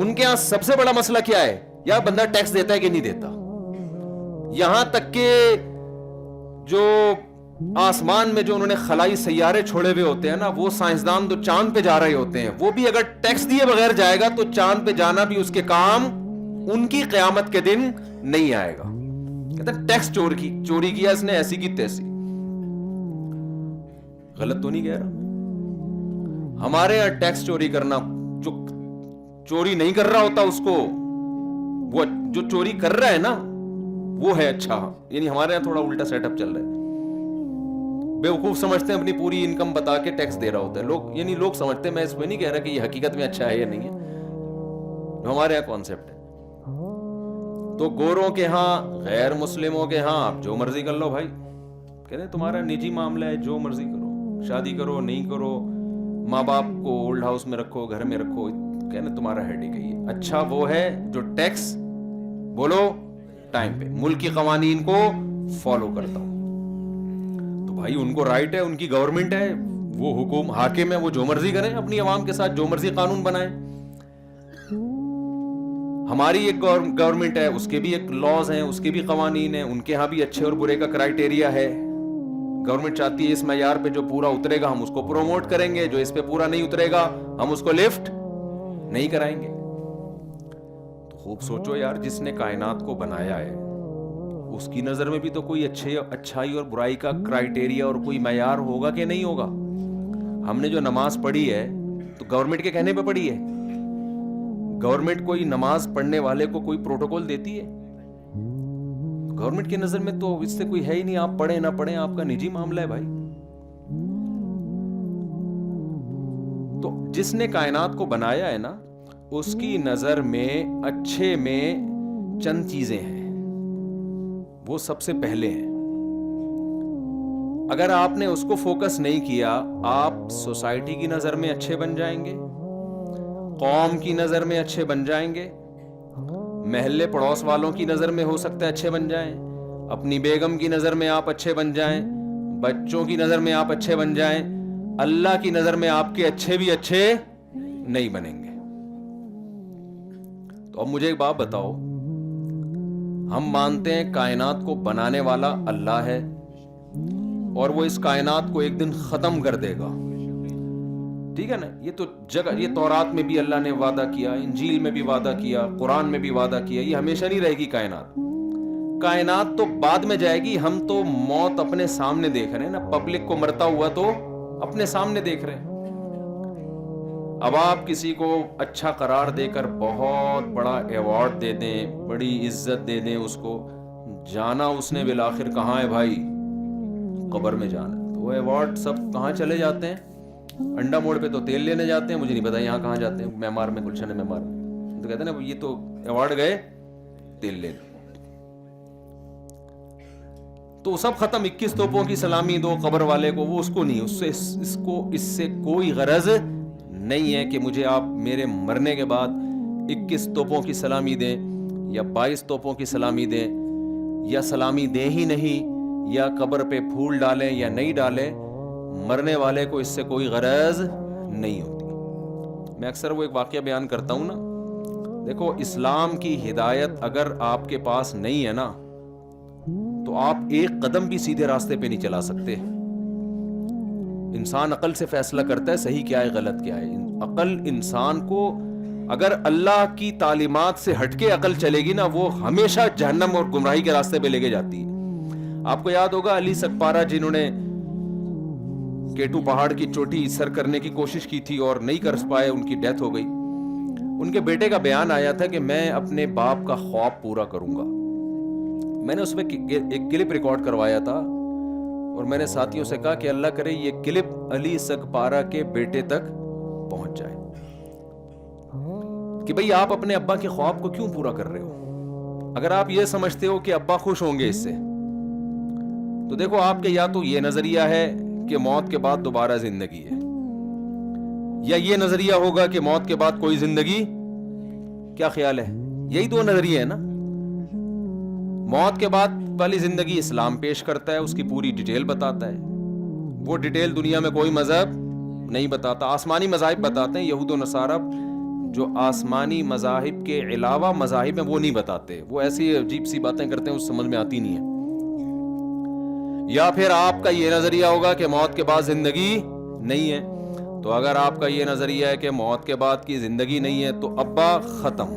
ان کے یہاں سب سے بڑا مسئلہ کیا ہے؟ یا بندہ ٹیکس دیتا ہے کہ نہیں دیتا. یہاں تک کہ جو آسمان میں جو انہوں نے خلائی سیارے چھوڑے ہوئے ہوتے ہیں نا, وہ سائنسدان تو چاند پہ جا رہے ہوتے ہیں, وہ بھی اگر ٹیکس دیے بغیر جائے گا تو چاند پہ جانا بھی اس کے کام ان کی قیامت کے دن نہیں آئے گا. کہتے ہیں ٹیکس چوری کیا اس نے, ایسی کی تیسی. غلط تو نہیں کہہ رہا. ہمارے یہاں ٹیکس چوری کرنا, جو چوری نہیں کر رہا ہوتا اس کو, وہ جو چوری کر رہا ہے نا وہ ہے اچھا. یعنی ہمارے یہاں تھوڑا الٹا سیٹ اپ چل رہا ہے. بیوقوف سمجھتے ہیں اپنی پوری انکم بتا کے ٹیکس دے رہا ہوتا ہے لوگ. یعنی لوگ سمجھتے ہیں, میں اس میں نہیں کہہ رہا کہ یہ حقیقت میں اچھا ہے یا نہیں ہے, ہمارے یہاں کانسیپٹ ہے. تو گوروں کے ہاں, غیر مسلموں کے ہاں آپ جو مرضی کر لو بھائی. کہتے ہیں تمہارا نجی معاملہ ہے, جو مرضی کرو, شادی کرو نہیں کرو, ماں باپ کو اولڈ ہاؤس میں رکھو, گھر میں رکھو, کہنے تمہارا ہیڈیک ہے. یہ اچھا وہ ہے جو ٹیکس بولو ٹائم پہ, ملک کی قوانین کو فالو کرتا ہوں. تو بھائی ان کو رائٹ ہے, ان کی گورنمنٹ ہے, وہ حکومت حاکم ہے, وہ جو مرضی کریں, اپنی عوام کے ساتھ جو مرضی قانون بنائیں. ہماری ایک گورنمنٹ ہے, اس کے بھی ایک لاز ہیں, اس کے بھی قوانین ہیں, ان کے ہاں بھی اچھے اور برے کا کرائٹیریا ہے. گورنمنٹ چاہتی ہے اس معیار پہ جو پورا اترے گا ہم اس کو پروموٹ کریں گے, جو اس پہ پورا نہیں اترے گا ہم اس کو لفٹ نہیں کرائیں گے. تو خوب سوچو یار, جس نے کائنات کو بنایا ہے اس کی نظر میں بھی تو کوئی اچھائی اور برائی کا کرائٹیریا اور کوئی معیار ہوگا کہ نہیں ہوگا. ہم نے جو نماز پڑھی ہے تو گورنمنٹ کے کہنے پہ پڑھی ہے. گورنمنٹ کوئی نماز پڑھنے والے کو کوئی پروٹوکول دیتی ہے؟ گورنمنٹ کی نظر میں تو اس سے کوئی ہے ہی نہیں. آپ پڑھیں نہ پڑھیں آپ کا نجی معاملہ ہے بھائی. تو جس نے کائنات کو بنایا ہے نا, اس کی نظر میں اچھے میں چند چیزیں ہیں, وہ سب سے پہلے ہیں. اگر آپ نے اس کو فوکس نہیں کیا, آپ سوسائٹی کی نظر میں اچھے بن جائیں گے, قوم کی نظر میں اچھے بن جائیں گے, محلے پڑوس والوں کی نظر میں ہو سکتا ہے اچھے بن جائیں, اپنی بیگم کی نظر میں آپ اچھے بن جائیں, بچوں کی نظر میں آپ اچھے بن جائیں, اللہ کی نظر میں آپ کے اچھے بھی اچھے نہیں بنیں گے. تو اب مجھے ایک بات بتاؤ, ہم مانتے ہیں کائنات کو بنانے والا اللہ ہے اور وہ اس کائنات کو ایک دن ختم کر دے گا, ٹھیک ہے نا. یہ تو جگہ, یہ تورات میں بھی اللہ نے وعدہ کیا, انجیل میں بھی وعدہ کیا, قرآن میں بھی وعدہ کیا. یہ ہمیشہ نہیں رہے گی کائنات. کائنات تو بعد میں جائے گی. ہم تو موت اپنے سامنے دیکھ رہے ہیں نا, پبلک کو مرتا ہوا تو اپنے سامنے دیکھ رہے ہیں. اب آپ کسی کو اچھا قرار دے کر بہت بڑا ایوارڈ دے دیں, بڑی عزت دے دیں اس کو, جانا اس نے بالآخر کہاں ہے بھائی؟ قبر میں جانا. تو وہ ایوارڈ سب کہاں چلے جاتے ہیں؟ انڈا موڑ پہ تو تیل لینے جاتے ہیں, مجھے نہیں پتا یہاں کہاں جاتے ہیں, معمار میں, گلشن معمار میں. تو کہتے ہیں نا یہ تو ایوارڈ گئے تیل لے. تو سب ختم. 21 توپوں کی سلامی دو قبر والے کو, وہ اس کو نہیں, اس سے کوئی غرض نہیں ہے کہ مجھے آپ میرے مرنے کے بعد 21 توپوں کی سلامی دیں یا 22 توپوں کی سلامی دیں, یا سلامی دیں ہی نہیں, یا قبر پہ پھول ڈالیں یا نہیں ڈالیں. مرنے والے کو اس سے کوئی غرض نہیں ہوتی. میں اکثر وہ ایک واقعہ بیان کرتا ہوں نا, دیکھو اسلام کی ہدایت اگر آپ کے پاس نہیں ہے نا تو آپ ایک قدم بھی سیدھے راستے پہ نہیں چلا سکتے. انسان عقل سے فیصلہ کرتا ہے صحیح کیا ہے غلط کیا ہے. عقل انسان کو اگر اللہ کی تعلیمات سے ہٹ کے عقل چلے گی نا, وہ ہمیشہ جہنم اور گمراہی کے راستے پہ لے کے جاتی ہے. آپ کو یاد ہوگا علی سکپارہ جنہوں نے کیٹو پہاڑ کی چوٹی سر کرنے کی کوشش کی تھی اور نہیں کر پائے, ان کی ڈیتھ ہو گئی. ان کے بیٹے کا بیان آیا تھا کہ میں اپنے باپ کا خواب پورا کروں گا. میں نے اس میں ایک کلپ ریکارڈ کروایا تھا اور میں نے ساتھیوں سے کہا کہ اللہ کرے یہ کلپ علی سکپارہ کے بیٹے تک پہنچ جائے کہ بھئی آپ اپنے ابا کے خواب کو کیوں پورا کر رہے ہو. اگر آپ یہ سمجھتے ہو کہ ابا خوش ہوں گے اس سے, تو دیکھو آپ کے یا تو یہ نظریہ ہے کہ موت کے بعد دوبارہ زندگی ہے, یا یہ نظریہ ہوگا کہ موت کے بعد کوئی زندگی. کیا خیال ہے؟ یہی دو نظریے ہیں نا. موت کے بعد والی زندگی اسلام پیش کرتا ہے, اس کی پوری ڈیٹیل بتاتا ہے. وہ ڈیٹیل دنیا میں کوئی مذہب نہیں بتاتا. آسمانی مذاہب بتاتے ہیں, یہود و نصارہ جو آسمانی مذاہب کے علاوہ مذاہب ہیں وہ نہیں بتاتے. وہ ایسی عجیب سی باتیں کرتے ہیں اس سمجھ میں آتی نہیں ہے. یا پھر آپ کا یہ نظریہ ہوگا کہ موت کے بعد زندگی نہیں ہے. تو اگر آپ کا یہ نظریہ ہے کہ موت کے بعد کی زندگی نہیں ہے تو ابا ختم.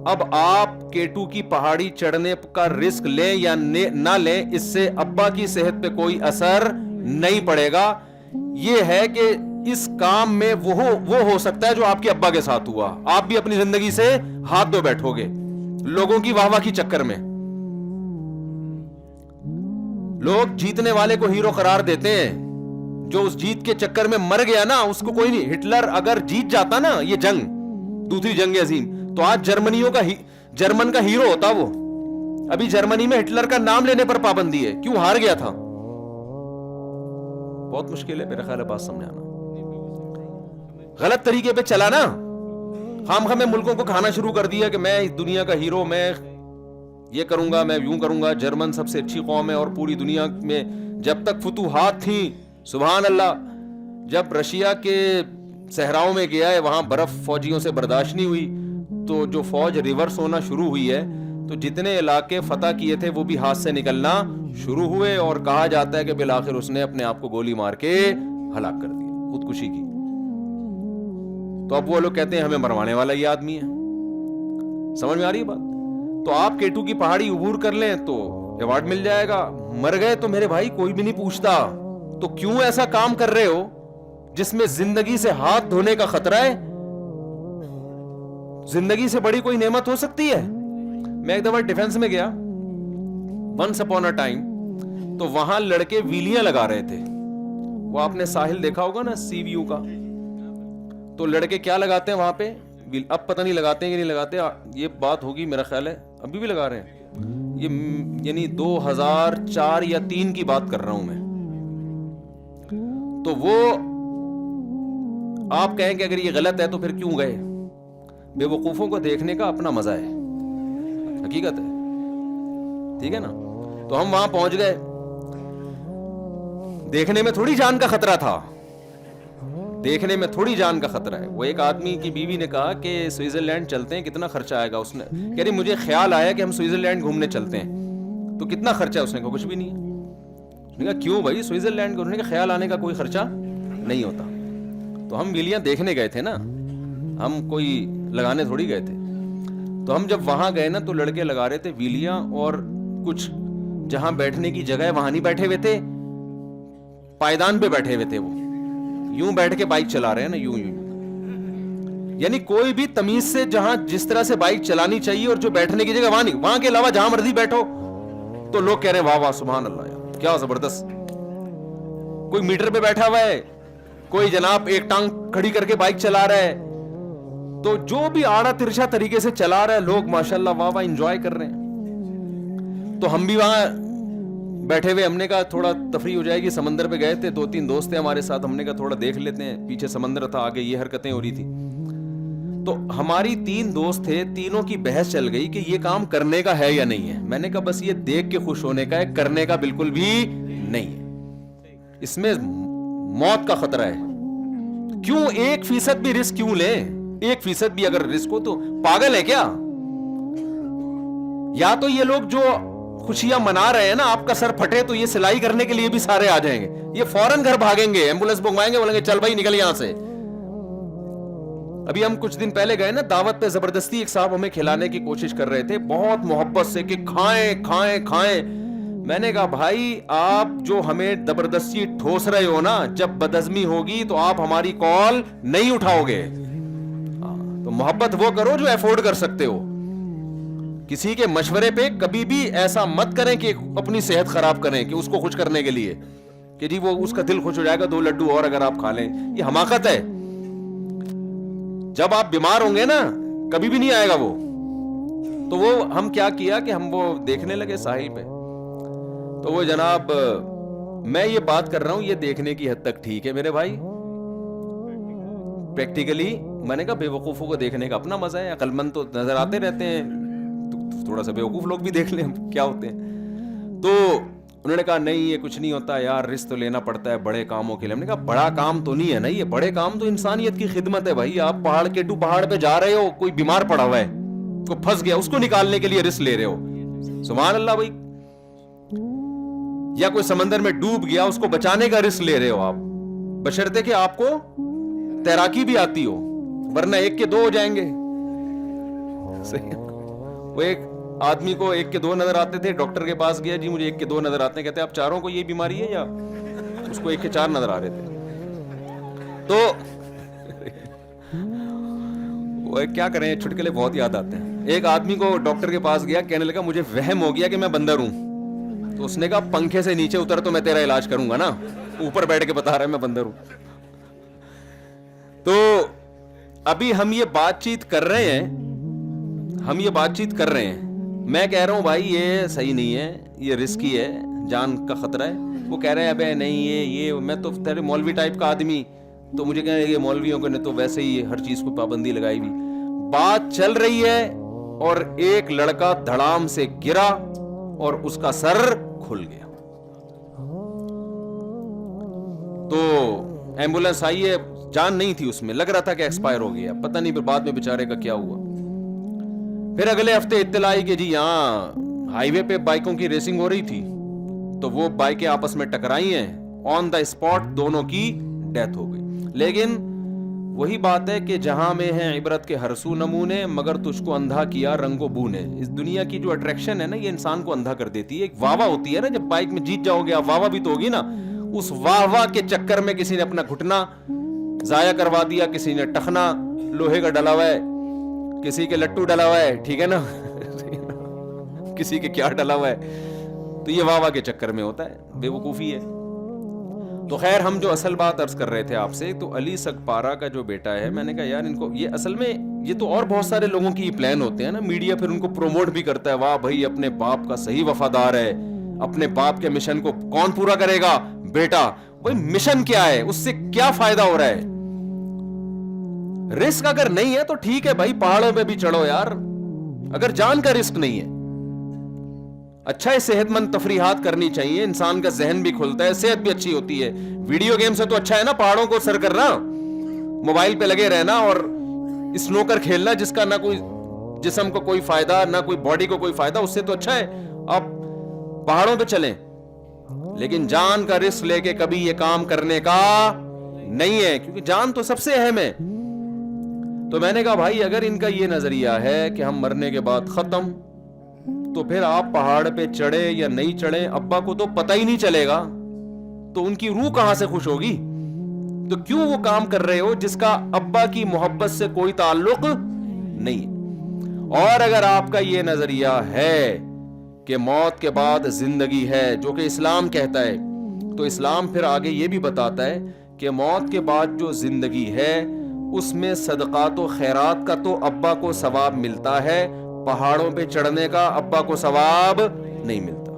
اب آپ K2 کی پہاڑی چڑھنے کا رسک لیں یا نہ لیں, اس سے ابا کی صحت پہ کوئی اثر نہیں پڑے گا. یہ ہے کہ اس کام میں وہ ہو سکتا ہے جو آپ کے ابا کے ساتھ ہوا. آپ بھی اپنی زندگی سے ہاتھ دھو بیٹھو گے لوگوں کی واہ واہ کی چکر میں. لوگ جیتنے والے کو ہیرو قرار دیتے ہیں, جو اس جیت کے چکر میں مر گیا نا اس کو کوئی نہیں. ہٹلر اگر جیت جاتا نا یہ جنگ, دوسری جنگ عظیم, تو آج جرمن کا ہیرو ہوتا وہ. ابھی جرمنی میں ہٹلر کا نام لینے پر پابندی ہے. کیوں؟ ہار گیا تھا. بہت مشکل ہے میرا خیال ہے بات سمجھانا. غلط طریقے پہ چلا نا, خام میں ملکوں کو کھانا شروع کر دیا کہ میں اس دنیا کا ہیرو, میں یہ کروں گا, میں یوں کروں گا. جرمن سب سے اچھی قوم ہے اور پوری دنیا میں جب تک فتوحات تھیں, سبحان اللہ, جب رشیا کے صحراؤں میں گیا ہے وہاں برف فوجیوں سے برداشت نہیں ہوئی تو جو فوج ریورس ہونا شروع ہوئی ہے تو جتنے علاقے فتح کیے تھے وہ بھی ہاتھ سے نکلنا شروع ہوئے, اور کہا جاتا ہے کہ بالآخر اس نے اپنے آپ کو گولی مار کے ہلاک کر دیا, خودکشی کی. تو اب وہ لوگ کہتے ہیں ہمیں مروانے والا یہ آدمی ہے. سمجھ میں آ رہی ہے بات؟ تو آپ K2 کی پہاڑی عبور کر لیں تو ایوارڈ مل جائے گا. مر گئے تو میرے بھائی کوئی بھی نہیں پوچھتا. تو کیوں ایسا کام کر رہے ہو جس میں زندگی سے ہاتھ دھونے کا خطرہ ہے؟ زندگی سے بڑی کوئی نعمت ہو سکتی ہے؟ میں ایک دفعہ ڈیفنس میں گیا, ونس اپون اے ٹائم, تو وہاں لڑکے ویلیاں لگا رہے تھے. وہ آپ نے ساحل دیکھا ہوگا نا, سی ویو کا, تو لڑکے کیا لگاتے ہیں وہاں پہ, اب پتہ نہیں لگاتے ہیں کہ نہیں لگاتے, یہ بات ہوگی میرا خیال ہے ابھی بھی لگا رہے ہیں. یہ یعنی 2004 یا 3 کی بات کر رہا ہوں میں. تو وہ آپ کہیں کہ اگر یہ غلط ہے تو پھر کیوں گئے؟ بے وقوفوں کو دیکھنے کا اپنا مزہ ہے, حقیقت ہے, ٹھیک ہے نا. تو ہم وہاں پہنچ گئے, دیکھنے میں تھوڑی جان کا خطرہ تھا, دیکھنے میں تھوڑی جان کا خطرہ ہے. وہ ایک آدمی کی بیوی نے کہا کہ سوئٹزرلینڈ چلتے ہیں, کتنا خرچہ آئے گا؟ اس نے کہہ رہی مجھے خیال آیا کہ ہم سوئٹزرلینڈ گھومنے چلتے ہیں, تو کتنا خرچہ ہے؟ اس نے کہا کچھ بھی نہیں ہے. اس نے کہا کیوں بھائی سوئٹزرلینڈ کو؟ انہوں نے کہا خیال آنے کا کوئی خرچہ نہیں ہوتا. تو ہم ویلیاں دیکھنے گئے تھے نا, ہم کوئی لگانے تھوڑی گئے تھے. تو ہم جب وہاں گئے نا تو لڑکے لگا رہے تھے ویلیاں, اور کچھ جہاں بیٹھنے کی جگہ ہے وہاں نہیں بیٹھے ہوئے تھے, پائیدان پہ بیٹھے ہوئے تھے. وہ یوں بیٹھ کے بائک چلا رہے ہیں نا, یوں. یعنی کوئی بھی تمیز سے جہاں جس طرح سے بائک چلانی چاہیے اور جو بیٹھنے کی جگہ وہاں نہیں, وہاں کے علاوہ جہاں مرضی بیٹھو. تو لوگ کہہ رہے ہیں واہ واہ سبحان اللہ یار کیا زبردست. کوئی میٹر پہ بیٹھا ہوا ہے, کوئی جناب ایک ٹانگ کھڑی کر کے بائک چلا رہا ہے. تو جو بھی آڑا ترچھا طریقے سے چلا رہا ہے لوگ ماشاءاللہ واہ واہ انجوائے کر رہے ہیں. تو ہم بھی وہاں بیٹھے ہوئے, ہم نے کہا تھوڑا تفریح ہو جائے گی. سمندر پہ گئے تھے, 2-3 دوست تھے ہمارے ساتھ, ہم نے کہا تھوڑا دیکھ لیتے ہیں. پیچھے سمندر تھا, آگے یہ حرکتیں ہو رہی تھی. تو ہماری 3 دوست تھے, تینوں کی بحث چل گئی کہ یہ کام کرنے کا ہے یا نہیں ہے. میں نے کہا بس یہ دیکھ کے خوش ہونے کا ہے, کرنے کا بالکل بھی نہیں ہے. اس میں موت کا خطرہ ہے. کیوں 1% بھی رسک کیوں لیں؟ 1% بھی اگر رسک ہو تو پاگل ہے کیا؟ یا تو یہ لوگ جو خوشیاں منا رہے ہیں نا, آپ کا سر پھٹے تو یہ سلائی کرنے کے لیے بھی سارے آ جائیں گے, یہ فوراً گھر بھاگیں گے, ایمبولینس بنوائیں گے, بولیں گے چل بھائی نکل یہاں سے. ابھی ہم کچھ دن پہلے گئے نا دعوت پہ, زبردستی ایک صاحب ہمیں کھلانے کی کوشش کر رہے تھے بہت محبت سے کہ کھائیں کھائیں کھائیں. میں نے کہا بھائی آپ جو ہمیں زبردستی ٹھوس رہے ہو نا, جب بدہضمی ہوگی تو آپ ہماری کال نہیں اٹھاؤ گے. تو محبت وہ کرو جو افورڈ کر سکتے ہو. کسی کے مشورے پہ کبھی بھی ایسا مت کریں کہ اپنی صحت خراب کریں کہ اس کو خوش کرنے کے لیے کہ جی وہ اس کا دل خوش ہو جائے گا 2 لڈو اور اگر آپ کھا لیں. یہ حماقت ہے. جب آپ بیمار ہوں گے نا کبھی بھی نہیں آئے گا وہ. تو وہ ہم کیا کیا کہ ہم وہ دیکھنے لگے ساحل پہ. تو وہ جناب میں یہ بات کر رہا ہوں یہ دیکھنے کی حد تک ٹھیک ہے میرے بھائی, پریکٹیکلی میں نے کہا بے وقوفوں کو دیکھنے کا اپنا مزہ ہے. عقل مند تو نظر آتے رہتے ہیں, تھوڑا سا بے وقوف لوگ بھی دیکھ لیں کیا ہوتے ہیں. تو انہوں نے کہا نہیں یہ کچھ نہیں ہوتا یار, رسک تو لینا پڑتا ہے بڑے کاموں کے لیے. ہم نے کہا بڑا کام تو نہیں ہے نا, یہ بڑے کام تو انسانیت کی خدمت ہے بھائی. آپ پہاڑ پہ جا رہے ہو, کوئی بیمار پڑا ہوا ہے, کوئی پھنس گیا, اس کو نکالنے کے لیے رسک لے رہے ہو. سبحان اللہ بھائی. یا کوئی سمندر میں ڈوب گیا, اس کو بچانے کا رسک لے رہے ہو آپ, بشرطے کہ آپ کو تیراکی بھی آتی ہو, ورنہ 1 کے 2 ہو جائیں گے. وہ ایک آدمی کو 1 کے 2 نظر آتے تھے, ڈاکٹر کے پاس گیا, جی مجھے 1 کے 2 نظر آتے ہیں. کہتے ہیں آپ چاروں کو یہ بیماری ہے, یا اس کو 1 کے 4 نظر آ رہے تھے. تو وہ کیا کریں, چٹکلے بہت یاد آتے ہیں. ایک آدمی کو ڈاکٹر کے پاس گیا, کہنے لگا مجھے وہم ہو گیا کہ میں بندر ہوں. تو اس نے کہا پنکھے سے نیچے اتر تو میں تیرا علاج کروں گا نا, اوپر بیٹھ کے بتا رہا ہے میں بندر ہوں. تو ابھی ہم یہ بات چیت کر رہے ہیں, میں کہہ رہا ہوں بھائی یہ صحیح نہیں ہے, یہ رسکی ہے, جان کا خطرہ ہے. وہ کہہ رہے ہیں ابے نہیں یہ میں تو تیرے مولوی ٹائپ کا آدمی, تو مجھے کہہ رہے ہیں یہ مولویوں کو نے تو ویسے ہی ہر چیز کو پابندی لگائی ہوئی. بات چل رہی ہے اور ایک لڑکا دھڑام سے گرا اور اس کا سر کھل گیا. تو ایمبولینس آئی ہے, جان نہیں تھی اس میں, لگ رہا تھا کہ ایکسپائر ہو گیا, پتہ نہیں پھر بعد میں بیچارے کا کیا ہوا. پھر اگلے ہفتے اطلاع آئی کہ جی یہاں ہائی وے پہ بائکوں کی ریسنگ ہو رہی تھی, تو وہ بائکیں آپس میں ٹکرائی ہیں, آن دا اسپاٹ دونوں کی ڈیتھ ہو گئی. لیکن وہی بات ہے کہ جہاں میں ہے عبرت کے ہر سو نمونے, مگر تجھ کو اندھا کیا رنگ و بو نے. اس دنیا کی جو اٹریکشن ہے نا, یہ انسان کو اندھا کر دیتی ہے. ایک واہ واہ ہوتی ہے نا, جب بائک میں جیت جاؤ گے آپ, واہ واہ بھی تو ہوگی نا. اس واہ واہ کے چکر میں کسی نے اپنا گھٹنا ضائع کروا دیا, کسی نے ٹخنا لوہے کا ڈلا ہوا ہے, کسی کے لٹو ڈلا ہوا ہے, ٹھیک ہے نا, کسی کے کیا ڈلا ہوا ہے. تو یہ واہ واہ کے چکر میں ہوتا ہے, بے وقوفی ہے. تو خیر ہم جو اصل بات عرض کر رہے تھے آپ سے, تو علی سگپارا کا جو بیٹا ہے, میں نے کہا یار ان کو یہ اصل میں یہ تو اور بہت سارے لوگوں کی پلان ہوتے ہیں نا, میڈیا پھر ان کو پروموٹ بھی کرتا ہے, واہ بھائی اپنے باپ کا صحیح وفادار ہے, اپنے باپ کے مشن کو کون پورا کرے گا بیٹا. بھائی مشن کیا ہے, اس سے کیا فائدہ ہو رہا ہے. رسک اگر نہیں ہے تو ٹھیک ہے بھائی, پہاڑوں پہ بھی چڑھو یار, اگر جان کا رسک نہیں ہے. اچھا ہے, صحت مند تفریحات کرنی چاہیے, انسان کا ذہن بھی کھلتا ہے, صحت بھی اچھی ہوتی ہے. ویڈیو گیم سے تو اچھا ہے نا پہاڑوں کو سر کرنا, موبائل پہ لگے رہنا اور سنوکر کھیلنا, جس کا نہ کوئی جسم کو کوئی فائدہ, نہ کوئی باڈی کو کوئی فائدہ, اس سے تو اچھا ہے آپ پہاڑوں پہ چلیں. لیکن جان کا رسک لے کے کبھی یہ کام کرنے کا نہیں ہے, کیونکہ جان تو سب سے اہم ہے. تو میں نے کہا بھائی اگر ان کا یہ نظریہ ہے کہ ہم مرنے کے بعد ختم, تو پھر آپ پہاڑ پہ چڑھے یا نہیں چڑھے, ابا کو تو پتہ ہی نہیں چلے گا, تو ان کی روح کہاں سے خوش ہوگی. تو کیوں وہ کام کر رہے ہو جس کا ابا کی محبت سے کوئی تعلق نہیں. اور اگر آپ کا یہ نظریہ ہے کہ موت کے بعد زندگی ہے, جو کہ اسلام کہتا ہے, تو اسلام پھر آگے یہ بھی بتاتا ہے کہ موت کے بعد جو زندگی ہے اس میں صدقات و خیرات کا تو ابا کو ثواب ملتا ہے, پہاڑوں پہ چڑھنے کا ابا کو ثواب نہیں ملتا.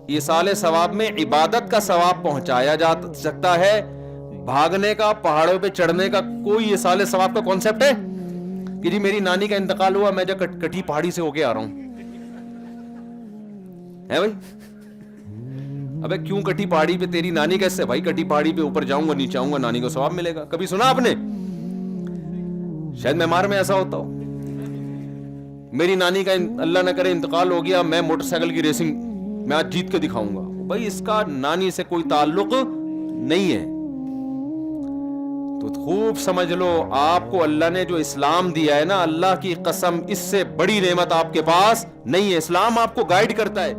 ایصال ثواب میں عبادت کا ثواب پہنچایا جا سکتا ہے, بھاگنے کا, پہاڑوں پہ چڑھنے کا کوئی ایصال ثواب کا کانسیپٹ ہے کہ جی میری نانی کا انتقال ہوا, میں جا کٹھی پہاڑی سے ہو کے آ رہا ہوں, ہے بھائی. ابے کیوں کٹھی پہاڑی پہ, تیری نانی کیسے بھائی, کٹھی پہاڑی پہ اوپر جاؤں گا نیچے آؤں گا, نانی کو ثواب ملے گا. کبھی سنا آپ نے؟ شاید میمار میں ایسا ہوتا ہو, میری نانی کا اللہ نہ کرے انتقال ہو گیا, میں موٹر سائیکل کی ریسنگ میں آج جیت کے دکھاؤں گا. بھائی اس کا نانی سے کوئی تعلق نہیں ہے. تو خوب سمجھ لو, آپ کو اللہ نے جو اسلام دیا ہے نا, اللہ کی قسم اس سے بڑی نعمت آپ کے پاس نہیں ہے. اسلام آپ کو گائیڈ کرتا ہے.